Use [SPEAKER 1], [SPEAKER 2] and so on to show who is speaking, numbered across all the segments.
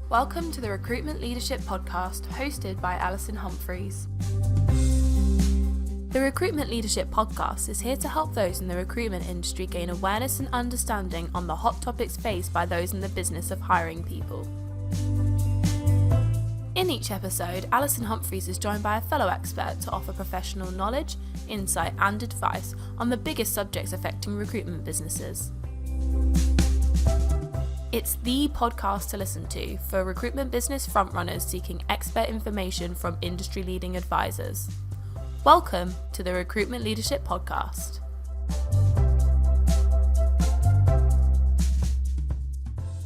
[SPEAKER 1] Welcome to the Recruitment Leadership Podcast, hosted by Alison Humphries. The Recruitment Leadership Podcast is here to help those in the recruitment industry gain awareness and understanding on the hot topics faced by those in the business of hiring people. In each episode, Alison Humphries is joined by a fellow expert to offer professional knowledge, insight and advice on the biggest subjects affecting recruitment businesses. It's the podcast to listen to for recruitment business frontrunners seeking expert information from industry-leading advisors. Welcome to the Recruitment Leadership Podcast.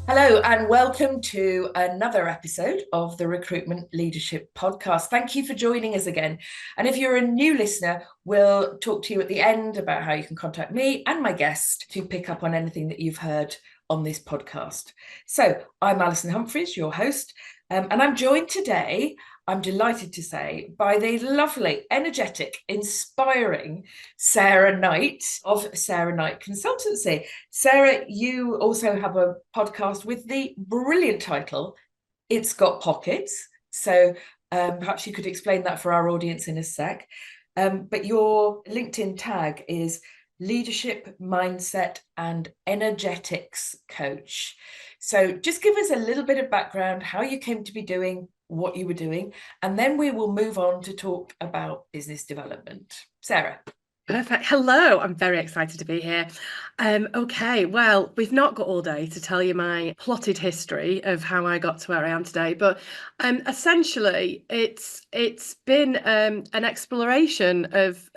[SPEAKER 2] Hello and welcome to another episode of the Recruitment Leadership Podcast. Thank you for joining us again. And if you're a new listener, we'll talk to you at the end about how you can contact me and my guest to pick up on anything that you've heard on this podcast. So I'm Alison Humphries, your host, and I'm joined today, I'm delighted to say, by the lovely, energetic, inspiring Sarah Knight of Sarah Knight Consultancy. Sarah, you also have a podcast with the brilliant title, It's Got Pockets. So perhaps you could explain that for our audience in a sec. But your LinkedIn tag is Leadership, Mindset and Energetics Coach. So just give us a little bit of background, how you came to be doing what you were doing, and then we will move on to talk about business development. Sarah.
[SPEAKER 3] Perfect. Hello, I'm very excited to be here. Okay, well, we've not got all day to tell you my plotted history of how I got to where I am today, but essentially it's been an exploration of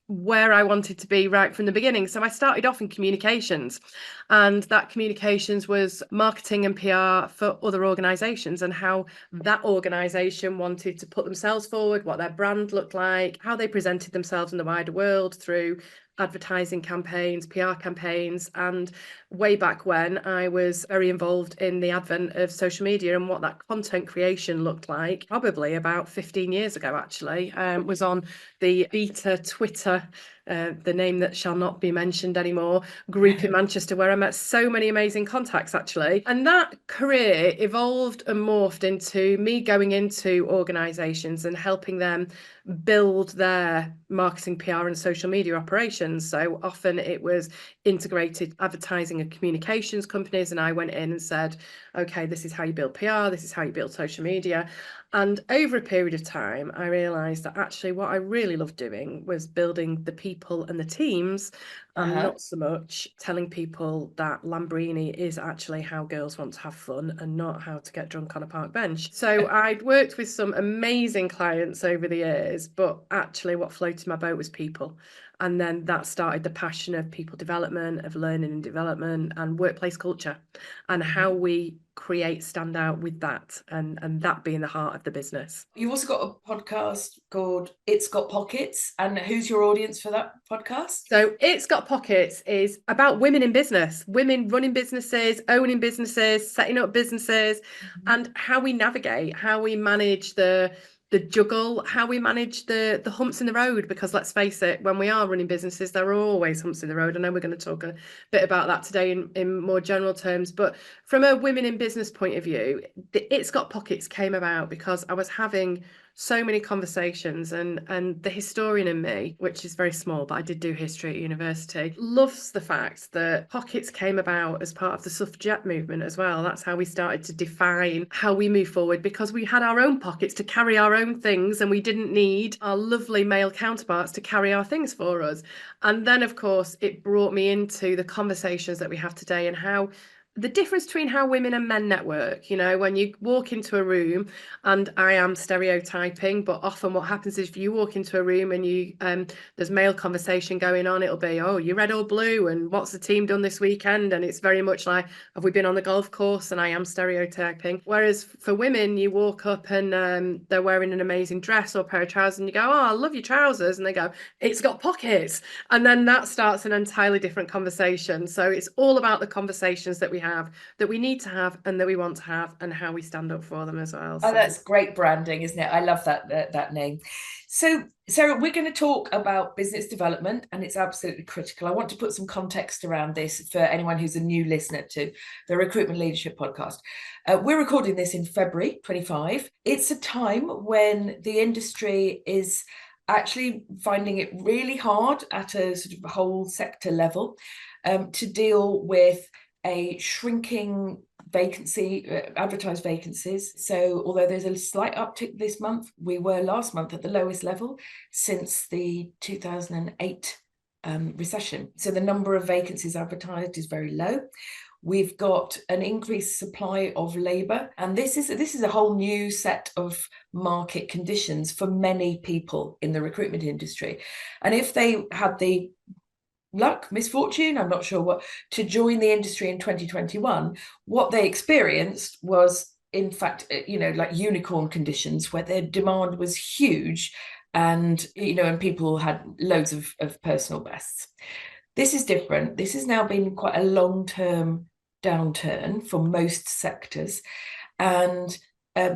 [SPEAKER 3] where I wanted to be right from the beginning. So I started off in communications, and that communications was marketing and PR for other organisations, and how that organisation wanted to put themselves forward, what their brand looked like, how they presented themselves in the wider world through advertising campaigns, PR campaigns. And way back when, I was very involved in the advent of social media and what that content creation looked like, probably about 15 years ago, actually, was on the beta Twitter, the name that shall not be mentioned anymore, group in Manchester, where I met so many amazing contacts, actually. And that career evolved and morphed into me going into organisations and helping them build their marketing, PR and social media operations. So often it was integrated advertising and communications companies, and I went in and said, okay, this is how you build PR, this is how you build social media. And over a period of time, I realised that actually what I really loved doing was building the people and the teams, and not so much telling people that Lamborghini is actually how girls want to have fun and not how to get drunk on a park bench. So I'd worked with some amazing clients over the years, but actually what floated my boat was people. And then that started the passion of people development, of learning and development and workplace culture, and how we create stand out with that, and that being the heart of the business.
[SPEAKER 2] You've also got a podcast called It's Got Pockets, and who's your audience for that podcast?
[SPEAKER 3] So It's Got Pockets is about women in business, women running businesses, owning businesses, setting up businesses, and how we navigate, how we manage the juggle, how we manage the humps in the road, because let's face it, when we are running businesses, there are always humps in the road. I know we're going to talk a bit about that today in more general terms, but from a women in business point of view, the It's Got Pockets came about because I was having so many conversations, and the historian in me, which is very small, but I did do history at university, loves the fact that pockets came about as part of the suffragette movement as well. That's how we started to define how we move forward, because we had our own pockets to carry our own things, and we didn't need our lovely male counterparts to carry our things for us. And then, of course, it brought me into the conversations that we have today, and how the difference between how women and men network. You know, when you walk into a room, and I am stereotyping, but often what happens is if you walk into a room and you there's male conversation going on, it'll be, oh, you red or blue, and what's the team done this weekend? And it's very much like, have we been on the golf course? And I am stereotyping. Whereas for women, you walk up and they're wearing an amazing dress or pair of trousers, and you go, oh, I love your trousers, and they go, it's got pockets. And then that starts an entirely different conversation. So it's all about the conversations that we have, that we need to have and that we want to have, and how we stand up for them as well.
[SPEAKER 2] Oh, that's great branding, isn't it? I love that name. So, Sarah, we're going to talk about business development, and it's absolutely critical. I want to put some context around this for anyone who's a new listener to the Recruitment Leadership Podcast. We're recording this in February 25. It's a time when the industry is actually finding it really hard at a sort of whole sector level to deal with a shrinking advertised vacancies. So although there's a slight uptick this month, we were last month at the lowest level since the 2008 recession. So the number of vacancies advertised is very low. We've got an increased supply of labour, and this is a whole new set of market conditions for many people in the recruitment industry. And if they had the misfortune, I'm not sure what, to join the industry in 2021, what they experienced was, in fact, like unicorn conditions where their demand was huge and people had loads of personal bests. This is different. This has now been quite a long-term downturn for most sectors. And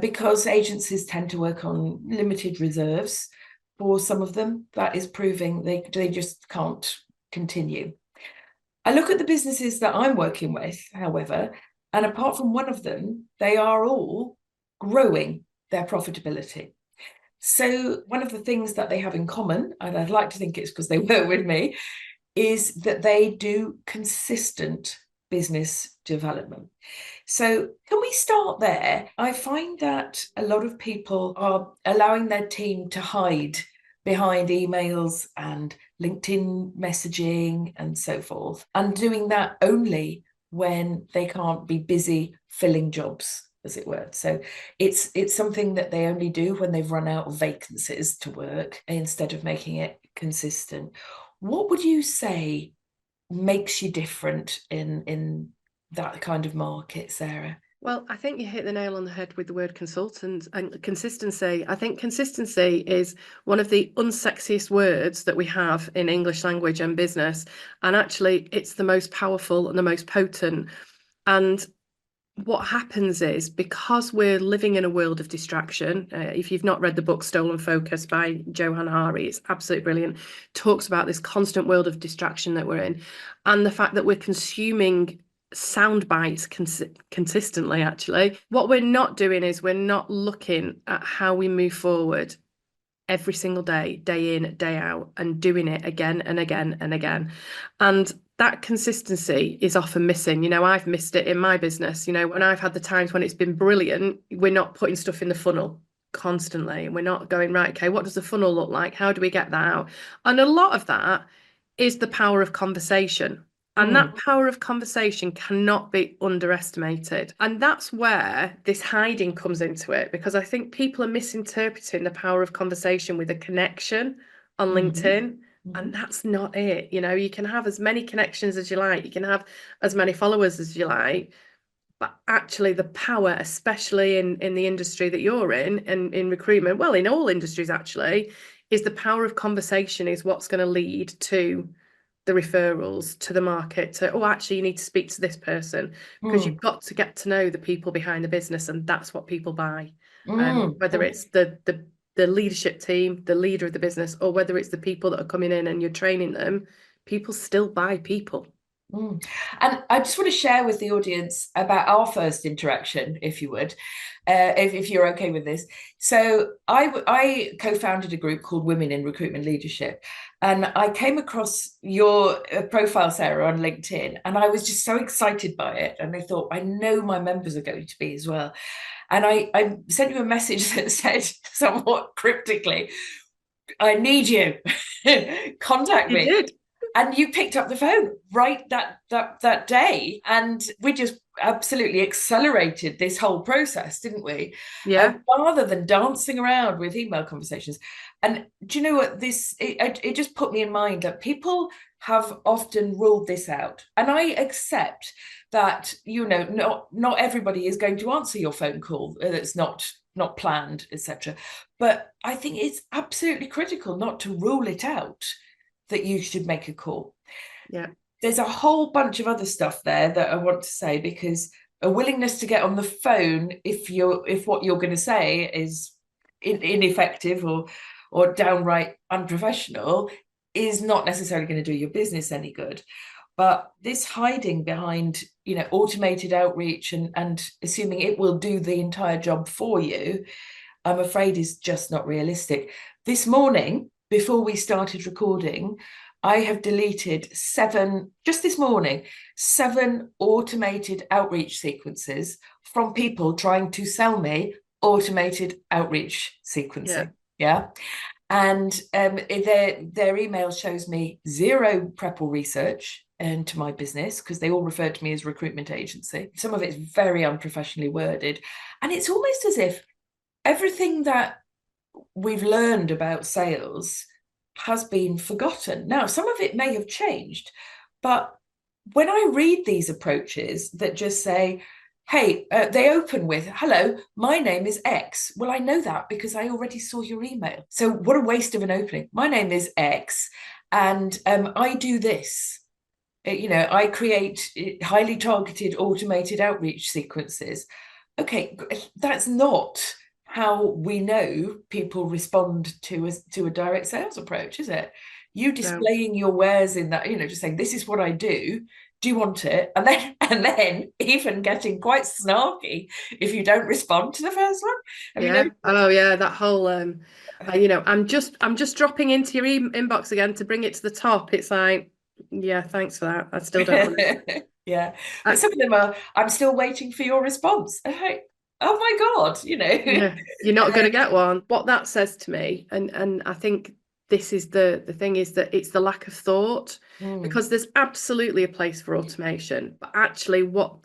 [SPEAKER 2] because agencies tend to work on limited reserves for some of them, that is proving they just can't continue. I look at the businesses that I'm working with, however, and apart from one of them, they are all growing their profitability. So one of the things that they have in common, and I'd like to think it's because they work with me, is that they do consistent business development. So can we start there? I find that a lot of people are allowing their team to hide behind emails and LinkedIn messaging and so forth, and doing that only when they can't be busy filling jobs, as it were. So it's something that they only do when they've run out of vacancies to work, instead of making it consistent. What would you say makes you different in that kind of market, Sarah?
[SPEAKER 3] Well, I think you hit the nail on the head with the word consultant and consistency. I think consistency is one of the unsexiest words that we have in English language and business. And actually, it's the most powerful and the most potent. And what happens is, because we're living in a world of distraction, if you've not read the book Stolen Focus by Johann Hari, it's absolutely brilliant. Talks about this constant world of distraction that we're in, and the fact that we're consuming sound bites consistently. Actually, what we're not doing is we're not looking at how we move forward every single day, day in, day out, and doing it again and again and again. And that consistency is often missing. I've missed it in my business. When I've had the times when it's been brilliant, we're not putting stuff in the funnel constantly. We're not going, right, okay, what does the funnel look like? How do we get that out? And a lot of that is the power of conversation. And that power of conversation cannot be underestimated. And that's where this hiding comes into it, because I think people are misinterpreting the power of conversation with a connection on LinkedIn. And that's not it. You can have as many connections as you like. You can have as many followers as you like. But actually the power, especially in the industry that you're in recruitment, well, in all industries actually, is the power of conversation is what's going to lead to the referrals, to the market, to, actually you need to speak to this person, because you've got to get to know the people behind the business, and that's what people buy. Whether it's the leadership team, the leader of the business, or whether it's the people that are coming in and you're training them, people still buy people.
[SPEAKER 2] And I just want to share with the audience about our first interaction, if you would, if you're okay with this. So I co-founded a group called Women in Recruitment Leadership, and I came across your profile, Sarah, on LinkedIn, and I was just so excited by it. And I thought, I know my members are going to be as well. And I sent you a message that said, somewhat cryptically, I need you, contact me.
[SPEAKER 3] You did.
[SPEAKER 2] And you picked up the phone right that day, and we just absolutely accelerated this whole process, didn't we?
[SPEAKER 3] Yeah.
[SPEAKER 2] Rather than dancing around with email conversations. And do you know what? It just put me in mind that people have often ruled this out, and I accept that not everybody is going to answer your phone call that's not planned, etc. But I think it's absolutely critical not to rule it out that you should make a call.
[SPEAKER 3] Yeah.
[SPEAKER 2] there's a whole bunch of other stuff there that I want to say, because a willingness to get on the phone if what you're going to say is ineffective or downright unprofessional is not necessarily going to do your business any good. But this hiding behind, automated outreach and assuming it will do the entire job for you, I'm afraid is just not realistic. This morning, before we started recording, I have deleted 7 automated outreach sequences from people trying to sell me automated outreach sequencing. Yeah. And their email shows me 0 prep or research into my business, because they all refer to me as recruitment agency. Some of it's very unprofessionally worded. And it's almost as if everything that we've learned about sales has been forgotten. Now, some of it may have changed, but when I read these approaches that just say, hey, they open with, hello, my name is X. Well, I know that because I already saw your email. So what a waste of an opening. My name is X, and I do this. I create highly targeted automated outreach sequences. Okay, that's not how we know people respond to a direct sales approach, is it? You displaying your wares in that, just saying, this is what I do. Do you want it? And then even getting quite snarky if you don't respond to the first one.
[SPEAKER 3] Oh yeah, that whole I'm just dropping into your inbox again to bring it to the top. It's like, yeah, thanks for that. I still don't want it.
[SPEAKER 2] Yeah. But some of them are, I'm still waiting for your response. Like, oh my God,
[SPEAKER 3] Yeah, you're not going to get one. What that says to me, and I think this is the thing, is that it's the lack of thought, because there's absolutely a place for automation, but actually what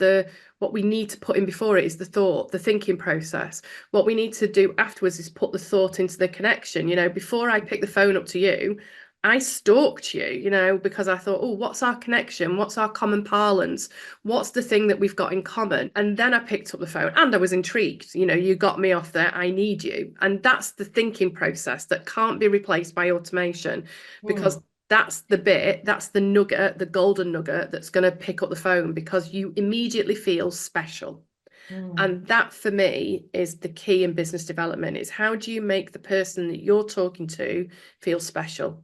[SPEAKER 3] we need to put in before it is the thought, the thinking process. What we need to do afterwards is put the thought into the connection. Before I pick the phone up to you, I stalked you, because I thought, oh, what's our connection? What's our common parlance? What's the thing that we've got in common? And then I picked up the phone and I was intrigued. You got me off there. I need you. And that's the thinking process that can't be replaced by automation, because that's the bit, that's the nugget, the golden nugget that's going to pick up the phone, because you immediately feel special. And that, for me, is the key in business development. Is how do you make the person that you're talking to feel special?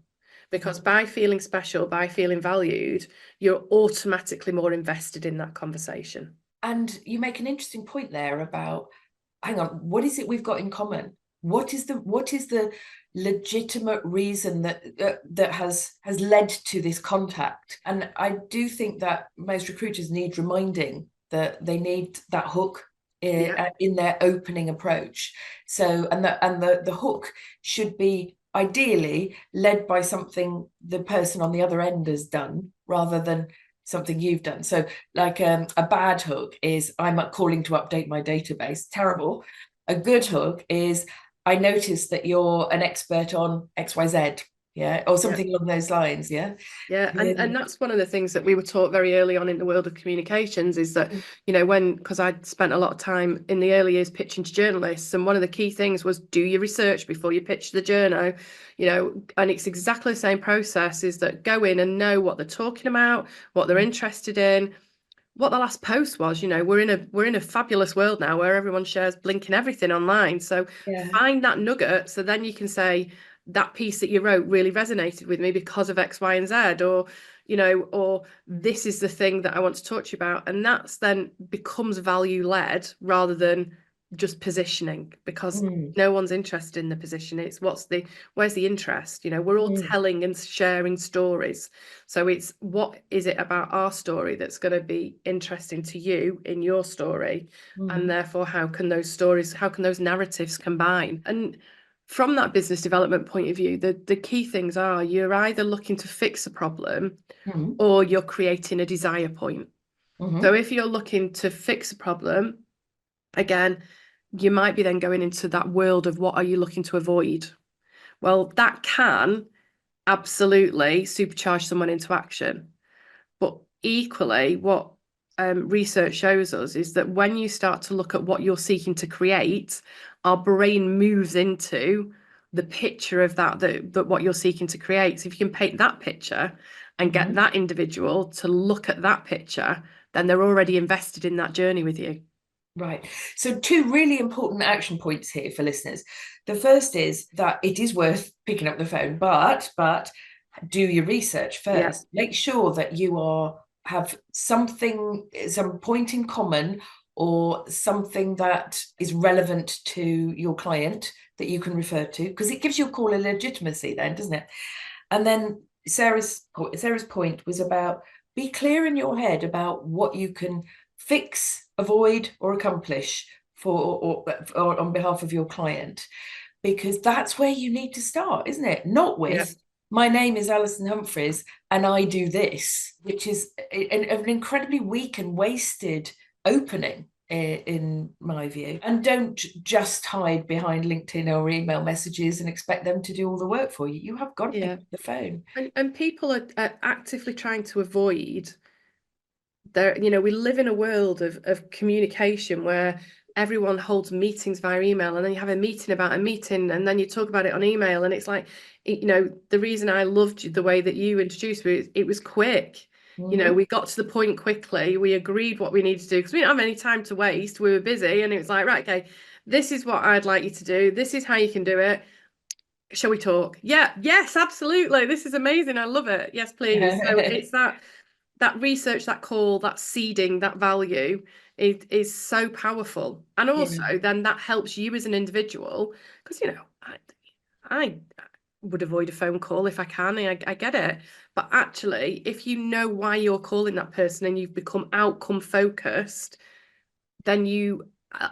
[SPEAKER 3] Because by feeling special, by feeling valued, you're automatically more invested in that conversation.
[SPEAKER 2] And you make an interesting point there about, hang on, what is it we've got in common? What is the legitimate reason that has led to this contact? And I do think that most recruiters need reminding that they need that hook in their opening approach. So, and the hook should be ideally led by something the person on the other end has done, rather than something you've done. So like a bad hook is, I'm calling to update my database. Terrible. A good hook is, I noticed that you're an expert on XYZ. Yeah, or something along those lines. Yeah.
[SPEAKER 3] And that's one of the things that we were taught very early on in the world of communications, is that, because I'd spent a lot of time in the early years pitching to journalists, and one of the key things was, do your research before you pitch the journo, and it's exactly the same process, is that go in and know what they're talking about, what they're interested in, what the last post was. We're in a fabulous world now where everyone shares blinking everything online. So find that nugget, so then you can say, that piece that you wrote really resonated with me because of X, Y, and Z, or this is the thing that I want to talk to you about. And that's then becomes value led rather than just positioning, because no one's interested in the position. It's where's the interest? We're all telling and sharing stories. So it's, what is it about our story that's going to be interesting to you in your story? And therefore, how can those narratives combine? And from that business development point of view, the key things are, you're either looking to fix a problem or you're creating a desire point. So if you're looking to fix a problem, again, you might be then going into that world of, what are you looking to avoid? Well, that can absolutely supercharge someone into action. But equally, what research shows us is that when you start to look at what you're seeking to create, our brain moves into the picture of that what you're seeking to create. So if you can paint that picture, and get that individual to look at that picture, then they're already invested in that journey with you.
[SPEAKER 2] Right. So 2 really important action points here for listeners. The first is that it is worth picking up the phone, but do your research first. Yeah. Make sure that you have some point in common, or something that is relevant to your client that you can refer to, because it gives your call a legitimacy then, doesn't it? And then Sarah's point was about, be clear in your head about what you can fix, avoid, or accomplish or on behalf of your client, because that's where you need to start, isn't it? Not with, my name is Alison Humphries and I do this, which is an incredibly weak and wasted opening, in my view. And don't just hide behind LinkedIn or email messages and expect them to do all the work for you. You have got to pick up the phone.
[SPEAKER 3] And people are actively trying to avoid there. We live in a world of communication where everyone holds meetings via email, and then you have a meeting about a meeting, and then you talk about it on email, and it's like, the reason I loved the way that you introduced me, it was quick. We got to the point quickly. We agreed what we needed to do because we didn't have any time to waste. We were busy, and it was like, right, okay, this is what I'd like you to do. This is how you can do it. Shall we talk? Yeah, yes, absolutely. This is amazing. I love it. Yes, please. So it's that research, that call, that seeding, that value is so powerful. And also then that helps you as an individual, because, I would avoid a phone call if I can. I get it. But actually, if you know why you're calling that person and you've become outcome focused, then you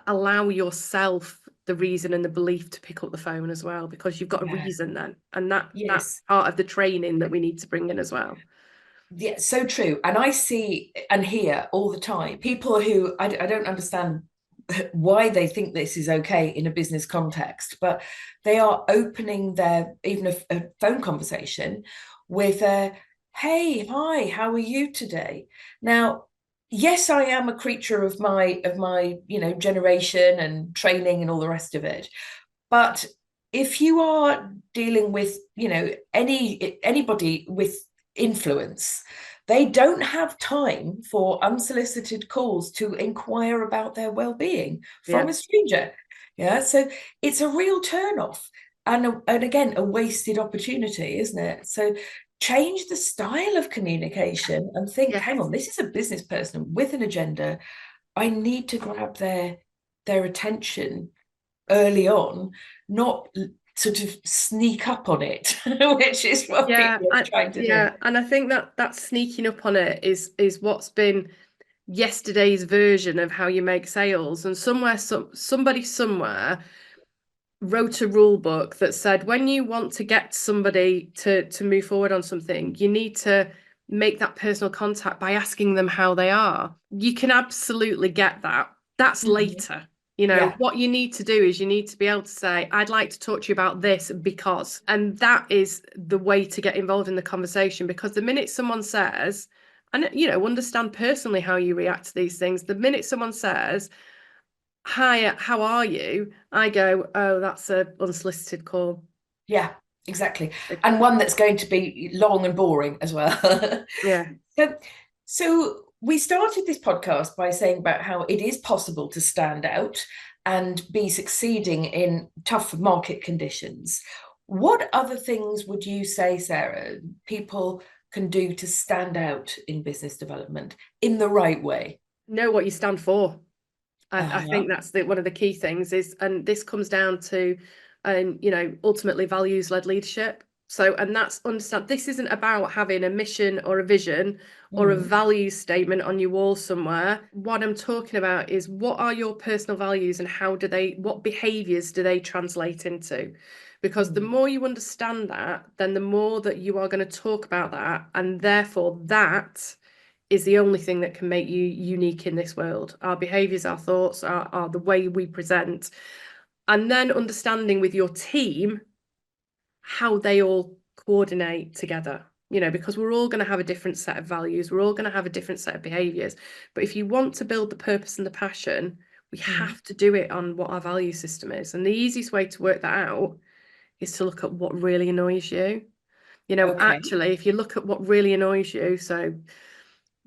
[SPEAKER 3] allow yourself the reason and the belief to pick up the phone as well, because you've got a reason then. And that's part of the training that we need to bring in as well.
[SPEAKER 2] Yeah, so true. And I see and hear all the time people who I don't understand why they think this is okay in a business context, but they are opening even a phone conversation with hey, hi, how are you today? Now, yes, I am a creature of my generation and training and all the rest of it, but if you are dealing with anybody with influence, they don't have time for unsolicited calls to inquire about their well-being from a stranger. So it's a real turn-off, and again, a wasted opportunity, isn't it? So change the style of communication and think, hang on, this is a business person with an agenda. I need to grab their attention early on, not sort of sneak up on it, which is what people are trying to do.
[SPEAKER 3] And I think that sneaking up on it is what's been yesterday's version of how you make sales. And somebody somewhere wrote a rule book that said, when you want to get somebody to move forward on something, you need to make that personal contact by asking them how they are. You can absolutely get that. That's later. What you need to do is you need to be able to say, I'd like to talk to you about this because, and that is the way to get involved in the conversation, because the minute someone says, and understand personally how you react to these things, the minute someone says, hi, how are you? I go, oh, that's an unsolicited call.
[SPEAKER 2] Yeah, exactly. And one that's going to be long and boring as well.
[SPEAKER 3] Yeah.
[SPEAKER 2] So we started this podcast by saying about how it is possible to stand out and be succeeding in tough market conditions. What other things would you say, Sarah, people can do to stand out in business development in the right way?
[SPEAKER 3] Know what you stand for. I think that's one of the key things is, and this comes down to, ultimately values-led leadership. So, and that's understand, this isn't about having a mission or a vision or a value statement on your wall somewhere. What I'm talking about is, what are your personal values and what behaviors do they translate into? Because the more you understand that, then the more that you are going to talk about that. And therefore that is the only thing that can make you unique in this world. Our behaviors, our thoughts, are the way we present. And then understanding with your team how they all coordinate together, because we're all going to have a different set of values. We're all going to have a different set of behaviors. But if you want to build the purpose and the passion, we have to do it on what our value system is. And the easiest way to work that out is to look at what really annoys you. Actually, if you look at what really annoys you, so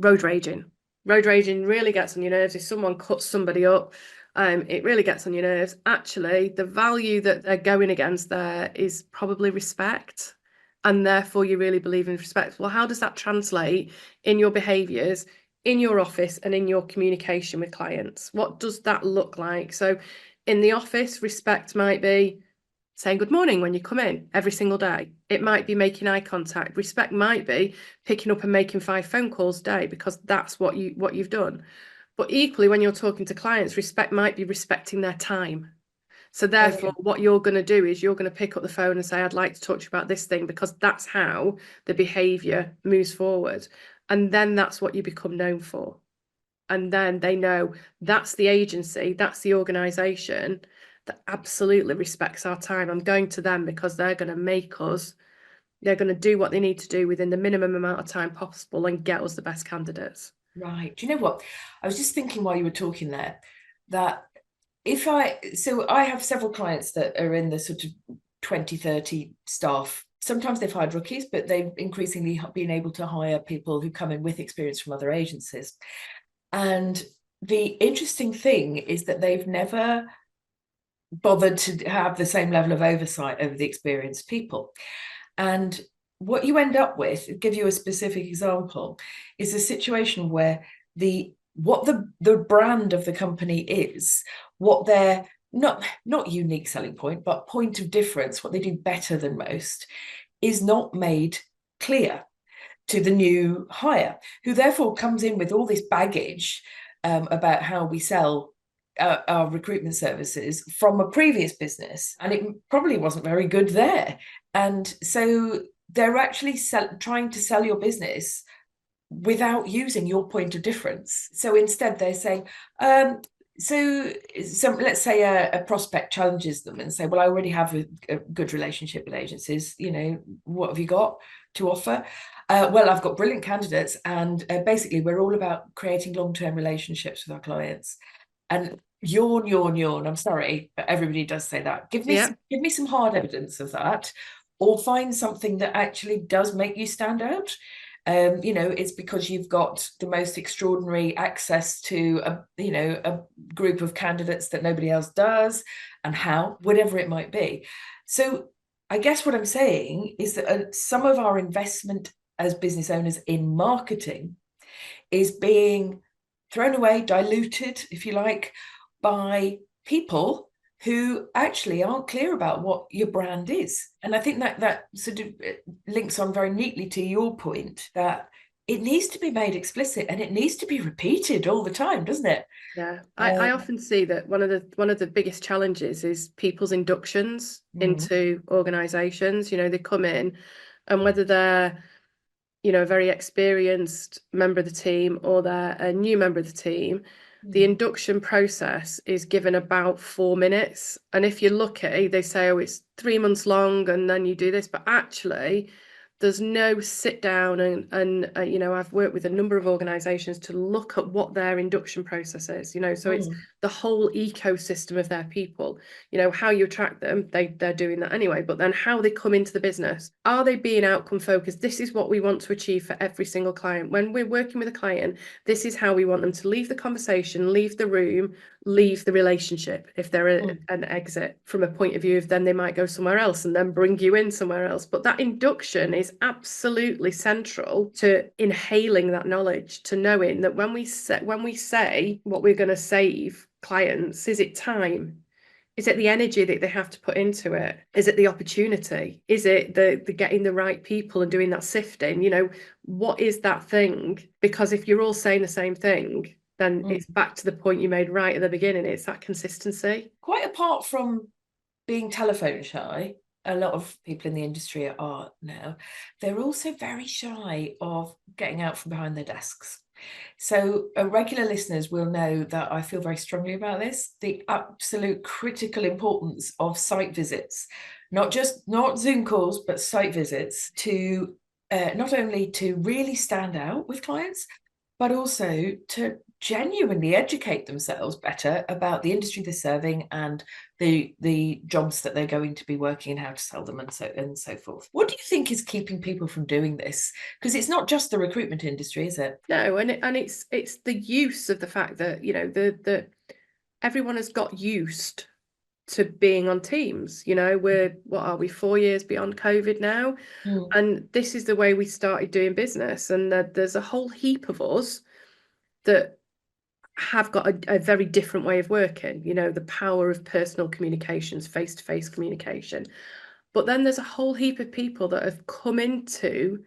[SPEAKER 3] road raging really gets on your nerves. If someone cuts somebody up, it really gets on your nerves. Actually, the value that they're going against there is probably respect, and therefore you really believe in respect. Well, how does that translate in your behaviours, in your office, and in your communication with clients? What does that look like? So in the office, respect might be saying good morning when you come in every single day. It might be making eye contact. Respect might be picking up and making 5 phone calls a day, because that's what you've done. But equally, when you're talking to clients, respect might be respecting their time. So therefore, what you're going to do is you're going to pick up the phone and say, I'd like to talk to you about this thing, because that's how the behaviour moves forward. And then that's what you become known for. And then they know that's the agency, that's the organisation that absolutely respects our time. I'm going to them because they're going to do what they need to do within the minimum amount of time possible and get us the best candidates.
[SPEAKER 2] Right. Do you know what? I was just thinking while you were talking there that I have several clients that are in the sort of 20, 30 staff. Sometimes they've hired rookies, but they've increasingly been able to hire people who come in with experience from other agencies. And the interesting thing is that they've never bothered to have the same level of oversight over the experienced people. And what you end up with, give you a specific example, is a situation where what the brand of the company is, what their not unique selling point, but point of difference, what they do better than most, is not made clear to the new hire, who therefore comes in with all this baggage about how we sell our recruitment services from a previous business, and it probably wasn't very good there. And so they're actually trying to sell your business without using your point of difference. So instead they're saying, so let's say a prospect challenges them and say, well, I already have a good relationship with agencies, what have you got to offer? Well, I've got brilliant candidates, and basically we're all about creating long-term relationships with our clients. And yawn, I'm sorry, but everybody does say that. Give me some hard evidence of that, or find something that actually does make you stand out. It's because you've got the most extraordinary access to a group of candidates that nobody else does, and whatever it might be. So I guess what I'm saying is that some of our investment as business owners in marketing is being thrown away, diluted, if you like, by people who actually aren't clear about what your brand is. And I think that sort of links on very neatly to your point that it needs to be made explicit and it needs to be repeated all the time, doesn't it?
[SPEAKER 3] Yeah, I often see that one of the biggest challenges is people's inductions into organisations. They come in, and whether they're a very experienced member of the team or they're a new member of the team, the induction process is given about 4 minutes. And if you're lucky, they say, oh, it's 3 months long and then you do this. But actually, there's no sit down and I've worked with a number of organisations to look at what their induction process is, so it's the whole ecosystem of their people, how you attract them, they're doing that anyway, but then how they come into the business. Are they being outcome focused? This is what we want to achieve for every single client. When we're working with a client, this is how we want them to leave the conversation, leave the room, leave the relationship. If they're an exit from a point of view of then they might go somewhere else and then bring you in somewhere else. But that induction is absolutely central to inhaling that knowledge, to knowing that when we say what we're going to save clients, is it time? Is it the energy that they have to put into it? Is it the opportunity? Is it the getting the right people and doing that sifting? What is that thing? Because if you're all saying the same thing, then it's back to the point you made right at the beginning. It's that consistency.
[SPEAKER 2] Quite apart from being telephone shy, a lot of people in the industry are now, they're also very shy of getting out from behind their desks. So regular listeners will know that I feel very strongly about this, the absolute critical importance of site visits, not Zoom calls, but site visits to not only to really stand out with clients, but also to genuinely educate themselves better about the industry they're serving and the jobs that they're going to be working and how to sell them and so forth. What do you think is keeping people from doing this? Because it's not just the recruitment industry, is it?
[SPEAKER 3] No, and it's the use of the fact that, you know, the everyone has got used to being on Teams. You know, what are we, 4 years beyond COVID now? And this is the way we started doing business. And there's a whole heap of us that have got a very different way of working, you know, the power of personal communications, face-to-face communication. But then there's a whole heap of people that have come into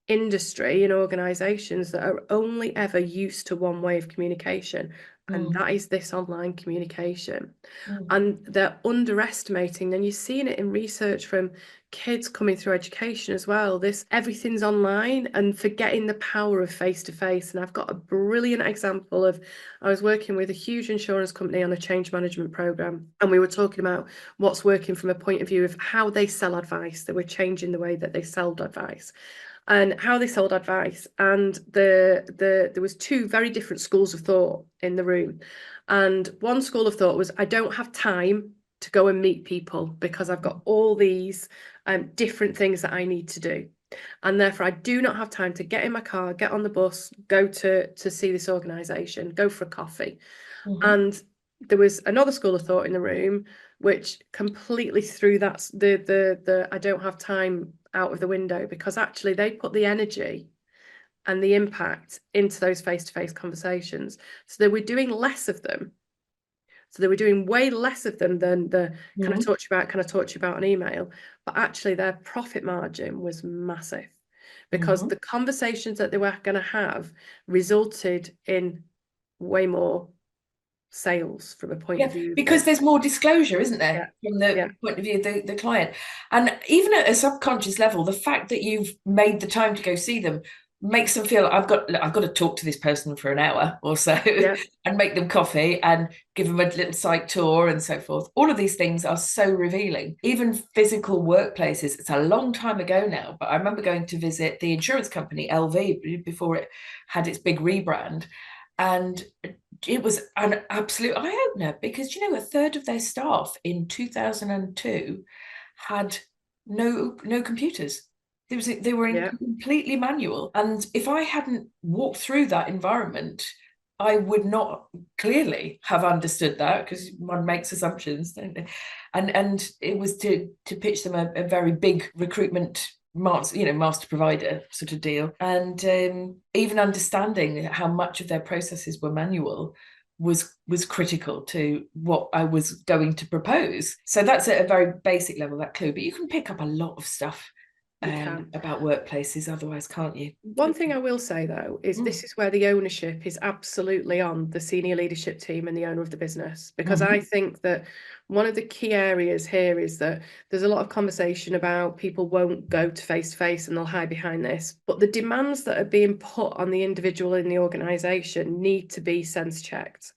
[SPEAKER 3] industry and organizations that are only ever used to one way of communication, and that is this online communication. And they're underestimating, and you're seeing it in research from kids coming through education as well, this everything's online and forgetting the power of face-to-face. And I've got a brilliant example of, I was working with a huge insurance company on a change management program, and we were talking about what's working from a point of view of how they sell advice. They were changing the way that they sold advice and how they sold advice. And there was two very different schools of thought in the room. And one school of thought was, I don't have time to go and meet people because I've got all these different things that I need to do. And therefore, I do not have time to get in my car, get on the bus, go to see this organisation, go for a coffee. And there was another school of thought in the room which completely threw that the I don't have time out of the window, because actually they put the energy and the impact into those face-to-face conversations. So they were doing less of them. So they were doing way less of them than the can I talk to you about an email? But actually their profit margin was massive, because the conversations that they were going to have resulted in way more sales from a point of view.
[SPEAKER 2] Because there's more disclosure, isn't there, from the point of view of the client. And even at a subconscious level, the fact that you've made the time to go see them makes them feel, I've got to talk to this person for an hour or so and make them coffee and give them a little site tour and so forth. All of these things are so revealing. Even physical workplaces, it's a long time ago now, but I remember going to visit the insurance company LV before it had its big rebrand. And it was an absolute eye-opener, because, you know, a third of their staff in 2002 had no computers. They were completely manual. And if I hadn't walked through that environment, I would not clearly have understood that, because one makes assumptions, don't they? And it was to pitch them a very big recruitment master provider sort of deal. And even understanding how much of their processes were manual was critical to what I was going to propose. So that's at a very basic level, that clue. But you can pick up a lot of stuff about workplaces otherwise, can't you?
[SPEAKER 3] One thing I will say, though, is this is where the ownership is absolutely on the senior leadership team and the owner of the business, because I think that one of the key areas here is that there's a lot of conversation about people won't go to face-to-face and they'll hide behind this, but the demands that are being put on the individual in the organisation need to be sense checked.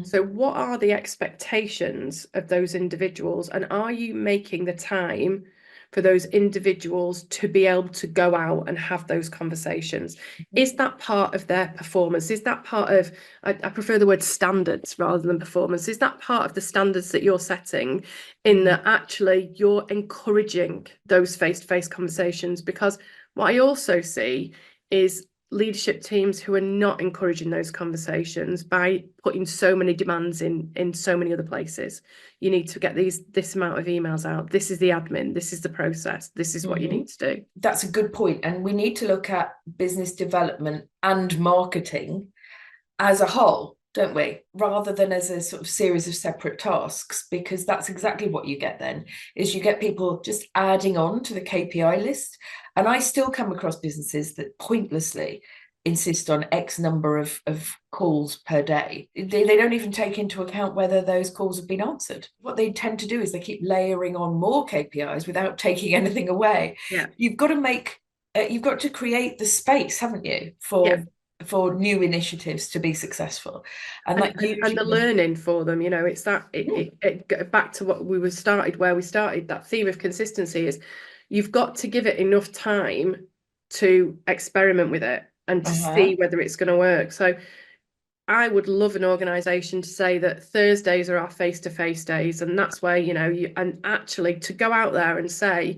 [SPEAKER 3] So what are the expectations of those individuals, and are you making the time for those individuals to be able to go out and have those conversations? Is that part of their performance? Is that part of, I prefer the word standards rather than performance, is that part of the standards that you're setting, in that actually you're encouraging those face-to-face conversations? Because what I also see is leadership teams who are not encouraging those conversations by putting so many demands in so many other places. You need to get this amount of emails out. This is the admin. This is the process. This is what you need to do.
[SPEAKER 2] That's a good point. And we need to look at business development and marketing as a whole, don't we? Rather than as a sort of series of separate tasks, because that's exactly what you get then, is you get people just adding on to the KPI list. And I still come across businesses that pointlessly insist on X number of calls per day. They don't even take into account whether those calls have been answered. What they tend to do is they keep layering on more KPIs without taking anything away. You've got to create the space, haven't you, for new initiatives to be successful, and
[SPEAKER 3] the learning for them. You know, it's that it back to what we started. That theme of consistency is, you've got to give it enough time to experiment with it and to see whether it's going to work. So I would love an organisation to say that Thursdays are our face-to-face days, and that's where, and actually to go out there and say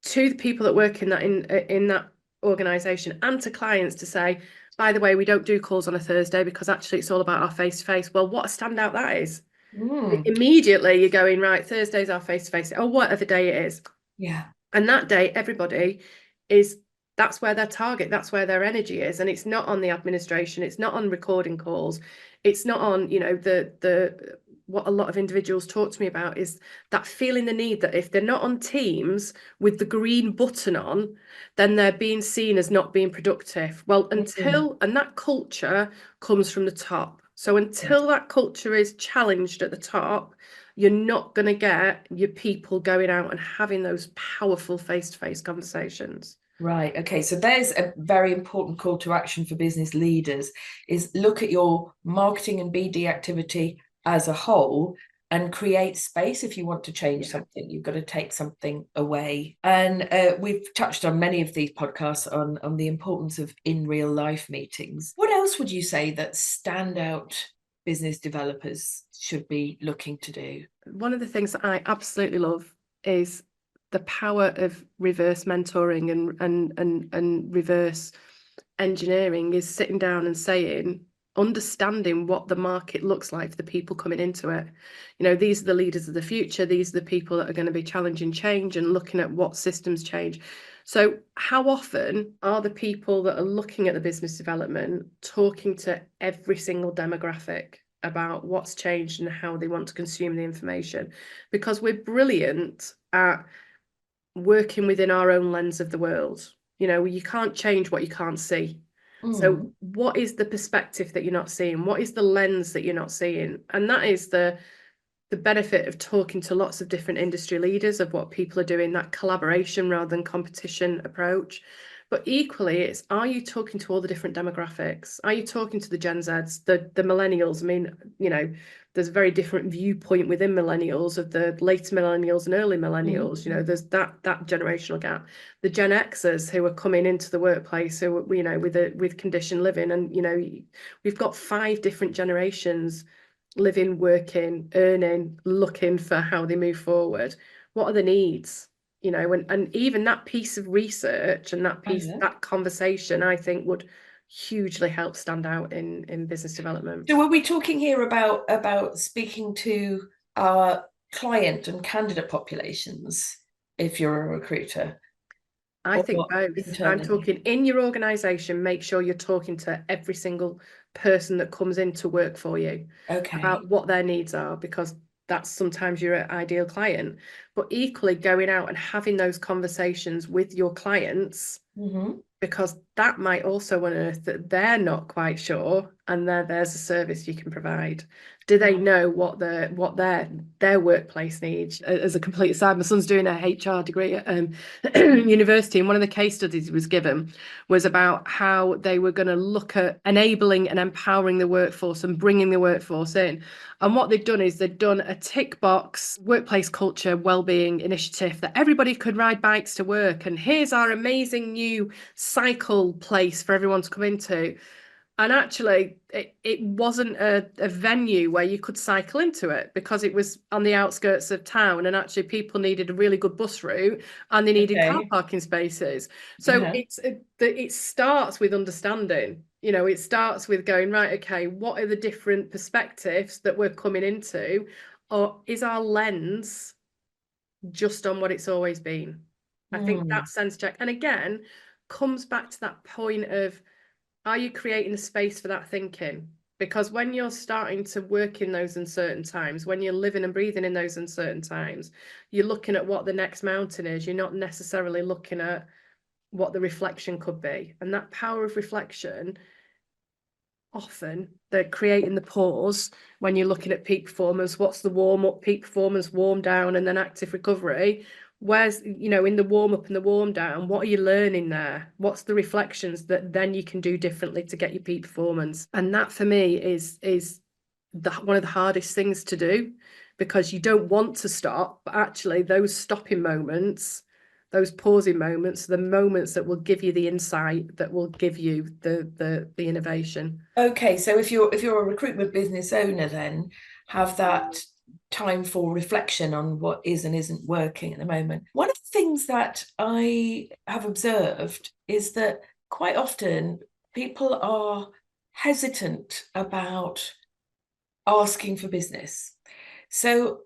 [SPEAKER 3] to the people that work in that organisation and to clients to say, by the way, we don't do calls on a Thursday because actually it's all about our face-to-face. Well, what a standout that is. Immediately you're going, right, Thursday's our face-to-face, or whatever day it is.
[SPEAKER 2] Yeah.
[SPEAKER 3] And that day, everybody that's where their target, that's where their energy is. And it's not on the administration, it's not on recording calls, it's not on, the what a lot of individuals talk to me about is that feeling the need that if they're not on Teams with the green button on, then they're being seen as not being productive. Well, and that culture comes from the top. So until that culture is challenged at the top, you're not going to get your people going out and having those powerful face-to-face conversations.
[SPEAKER 2] Right. Okay. So there's a very important call to action for business leaders is look at your marketing and BD activity as a whole and create space. If you want to change something, you've got to take something away. And we've touched on many of these podcasts on the importance of in real life meetings. What else would you say that standout business developers should be looking to do?
[SPEAKER 3] One of the things that I absolutely love is the power of reverse mentoring and reverse engineering is sitting down and saying, understanding what the market looks like for the people coming into it. These are the leaders of the future. These are the people that are going to be challenging change and looking at what systems change. So how often are the people that are looking at the business development talking to every single demographic about what's changed and how they want to consume the information? Because we're brilliant at working within our own lens of the world. You can't change what you can't see. So what is the perspective that you're not seeing? What is the lens that you're not seeing? And that is the benefit of talking to lots of different industry leaders of what people are doing, that collaboration rather than competition approach. But equally, it's, are you talking to all the different demographics? Are you talking to the Gen Zs, the millennials? I mean, there's a very different viewpoint within millennials of the later millennials and early millennials. There's that generational gap. The Gen Xers who are coming into the workplace, who with conditioned living, and we've got 5 different generations living, working, earning, looking for how they move forward. What are the needs? And even that piece of research and that conversation, I think, would hugely help stand out in business development.
[SPEAKER 2] So are we talking here about speaking to our client and candidate populations if you're a recruiter?
[SPEAKER 3] I think both. I'm talking in your organisation, make sure you're talking to every single person that comes in to work for you about what their needs are, because that's sometimes your ideal client. But equally going out and having those conversations with your clients, because that might also unearth that they're not quite sure, and there's a service you can provide. Do they know what their workplace needs? As a complete aside, my son's doing a HR degree at university, and one of the case studies he was given was about how they were going to look at enabling and empowering the workforce and bringing the workforce in. And what they've done is they've done a tick box workplace culture wellbeing initiative that everybody could ride bikes to work, and here's our amazing new cycle place for everyone to come into. And actually, it wasn't a venue where you could cycle into it, because it was on the outskirts of town, and actually people needed a really good bus route and they needed car parking spaces. So it starts with understanding. It starts with going, right, okay, what are the different perspectives that we're coming into? Or is our lens just on what it's always been? I think that sense check. And again, comes back to that point of, are you creating a space for that thinking? Because when you're starting to work in those uncertain times, when you're living and breathing in those uncertain times, you're looking at what the next mountain is. You're not necessarily looking at what the reflection could be. And that power of reflection, often they're creating the pause when you're looking at peak performance. What's the warm up, peak performance, warm down, and then active recovery? Where's, in the warm up and the warm down, what are you learning there? What's the reflections that then you can do differently to get your peak performance? And that for me is one of the hardest things to do, because you don't want to stop, but actually those stopping moments, Those pausing moments, the moments that will give you the insight, that will give you the innovation.
[SPEAKER 2] Okay, so if you're a recruitment business owner, then have that time for reflection on what is and isn't working at the moment. One of the things that I have observed is that quite often people are hesitant about asking for business. So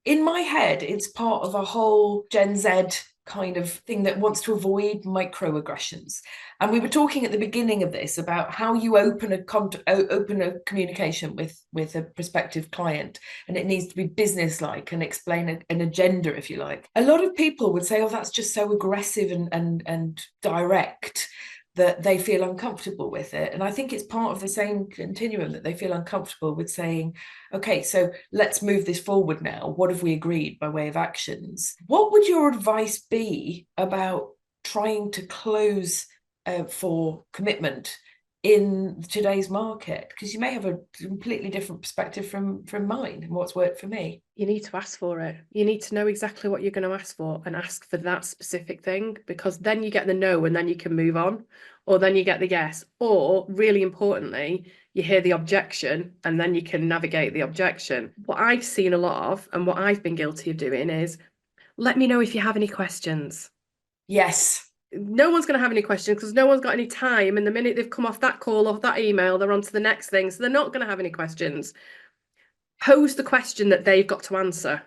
[SPEAKER 2] in my head, it's part of a whole Gen Z kind of thing that wants to avoid microaggressions. And we were talking at the beginning of this about how you open a communication with a prospective client, and it needs to be businesslike and explain an agenda, if you like. A lot of people would say, oh, that's just so aggressive and direct, that they feel uncomfortable with it. And I think it's part of the same continuum, that they feel uncomfortable with saying, okay, so let's move this forward now. What have we agreed by way of actions? What would your advice be about trying to close for commitment in today's market? Because you may have a completely different perspective from mine and what's worked for me.
[SPEAKER 3] You need to ask for it. You need to know exactly what you're going to ask for and ask for that specific thing, because then you get the no and then you can move on, or then you get the yes, or really importantly, you hear the objection and then you can navigate the objection. What I've seen a lot of, and what I've been guilty of doing, is let me know if you have any questions.
[SPEAKER 2] Yes.
[SPEAKER 3] No one's going to have any questions because no one's got any time. And the minute they've come off that call, off that email, they're on to the next thing. So they're not going to have any questions. Pose the question that they've got to answer.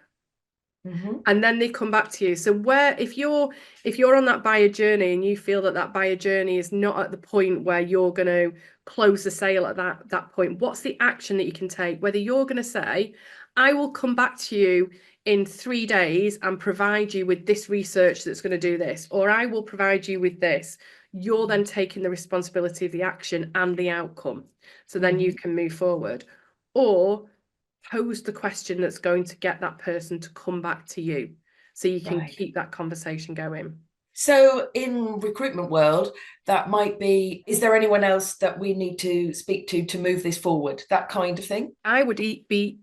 [SPEAKER 3] Mm-hmm. And then they come back to you. So if you're on that buyer journey and you feel that buyer journey is not at the point where you're going to close the sale at that point, what's the action that you can take? Whether you're going to say, I will come back to you in 3 days and provide you with this research that's going to do this, or I will provide you with this. You're then taking the responsibility of the action and the outcome. So then you can move forward. Or pose the question that's going to get that person to come back to you, so you can keep that conversation going.
[SPEAKER 2] So in recruitment world, that might be, is there anyone else that we need to speak to move this forward? That kind of thing.
[SPEAKER 3] I would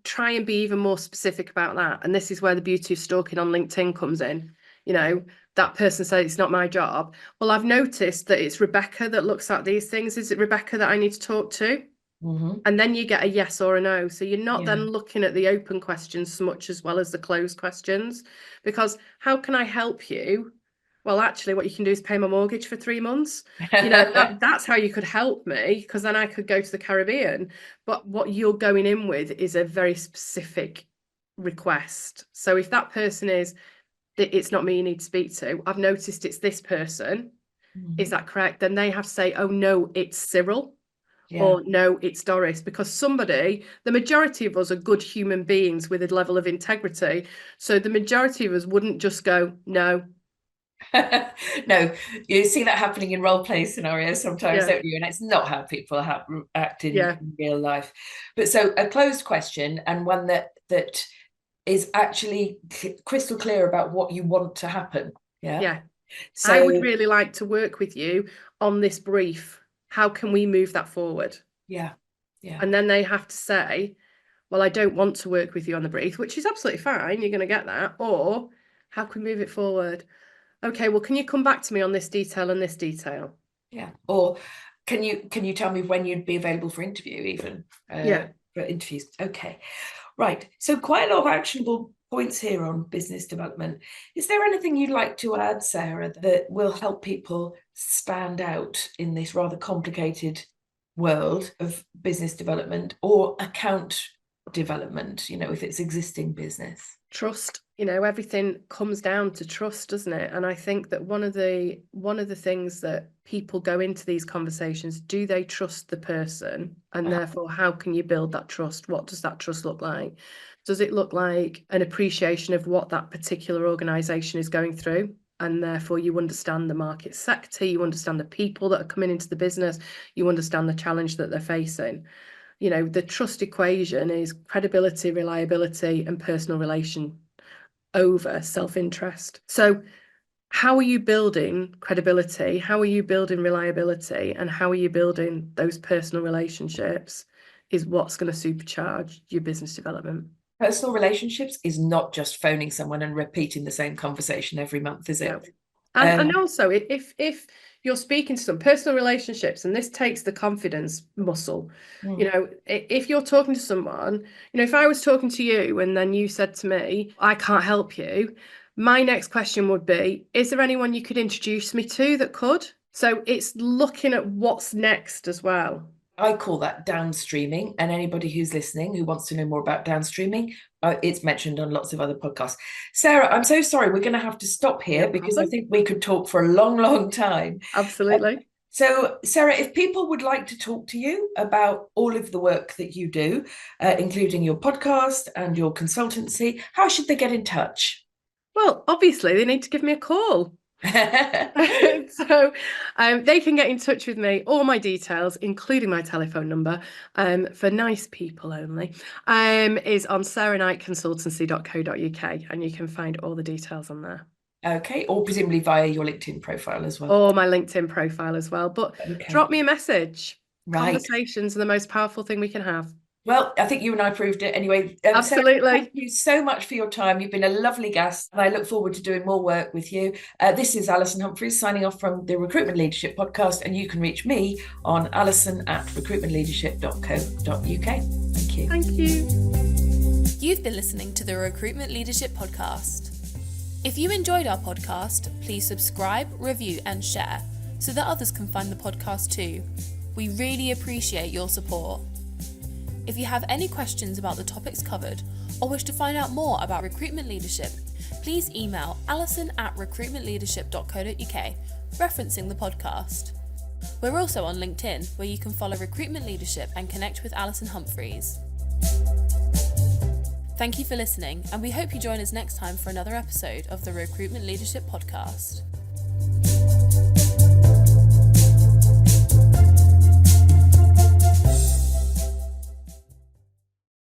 [SPEAKER 3] try and be even more specific about that. And this is where the beauty of stalking on LinkedIn comes in. You know, that person said, it's not my job. Well, I've noticed that it's Rebecca that looks at these things. Is it Rebecca that I need to talk to? Mm-hmm. And then you get a yes or a no. So you're not then looking at the open questions so much as well as the closed questions. Because how can I help you? Well, actually, what you can do is pay my mortgage for 3 months. You know, that's how you could help me, because then I could go to the Caribbean. But what you're going in with is a very specific request. So if that person is, it's not me you need to speak to, I've noticed it's this person. Mm-hmm. Is that correct? Then they have to say, oh, no, it's Cyril. Yeah. Or no, it's Doris, because the majority of us are good human beings with a level of integrity. So the majority of us wouldn't just go, no.
[SPEAKER 2] No, you see that happening in role play scenarios sometimes, don't you? And it's not how people act in real life. But so a closed question, and one that is actually crystal clear about what you want to happen. Yeah.
[SPEAKER 3] So I would really like to work with you on this brief. How can we move that forward? Yeah. And then they have to say, well, I don't want to work with you on the brief, which is absolutely fine. You're going to get that. Or how can we move it forward? Okay, well, can you come back to me on this detail and this detail? Yeah.
[SPEAKER 2] Or can you tell me when you'd be available for interview even? For interviews. Okay. Right. So quite a lot of actionable points here on business development. Is there anything you'd like to add, Sarah, that will help people stand out in this rather complicated world of business development or account development, you know, if it's existing business?
[SPEAKER 3] Trust. You know, everything comes down to trust, doesn't it? And I think that one of the things that people go into these conversations, do they trust the person? And therefore, how can you build that trust? What does that trust look like? Does it look like an appreciation of what that particular organisation is going through? And therefore, you understand the market sector, you understand the people that are coming into the business, you understand the challenge that they're facing. You know, the trust equation is credibility, reliability, and personal relation over self-interest. So how are you building credibility? How are you building reliability? And how are you building those personal relationships is what's going to supercharge your business development.
[SPEAKER 2] Personal relationships is not just phoning someone and repeating the same conversation every month, is it?
[SPEAKER 3] And also, if you're speaking to some personal relationships, and this takes the confidence muscle, if you're talking to someone, if I was talking to you and then you said to me, I can't help you, my next question would be, is there anyone you could introduce me to that could? So it's looking at what's next as well.
[SPEAKER 2] I call that downstreaming, and anybody who's listening who wants to know more about downstreaming, it's mentioned on lots of other podcasts. Sarah, I'm so sorry, we're going to have to stop here because I think we could talk for a long, long time.
[SPEAKER 3] Absolutely.
[SPEAKER 2] So, Sarah, if people would like to talk to you about all of the work that you do, including your podcast and your consultancy, how should they get in touch?
[SPEAKER 3] Well, obviously, they need to give me a call. So they can get in touch with me. All my details, including my telephone number, for nice people only, is on sarahknightconsultancy.co.uk, and you can find all the details on there.
[SPEAKER 2] Okay, or presumably via your LinkedIn profile as well.
[SPEAKER 3] Or my LinkedIn profile as well. But drop me a message. Right. Conversations are the most powerful thing we can have.
[SPEAKER 2] Well, I think you and I proved it anyway.
[SPEAKER 3] Absolutely.
[SPEAKER 2] Sarah, thank you so much for your time. You've been a lovely guest, and I look forward to doing more work with you. This is Alison Humphries signing off from the Recruitment Leadership Podcast, and you can reach me on alison@recruitmentleadership.co.uk. Thank you.
[SPEAKER 3] Thank you.
[SPEAKER 1] You've been listening to the Recruitment Leadership Podcast. If you enjoyed our podcast, please subscribe, review, and share so that others can find the podcast too. We really appreciate your support. If you have any questions about the topics covered or wish to find out more about recruitment leadership, please email alison@recruitmentleadership.co.uk, referencing the podcast. We're also on LinkedIn, where you can follow Recruitment Leadership and connect with Alison Humphries. Thank you for listening, and we hope you join us next time for another episode of the Recruitment Leadership Podcast.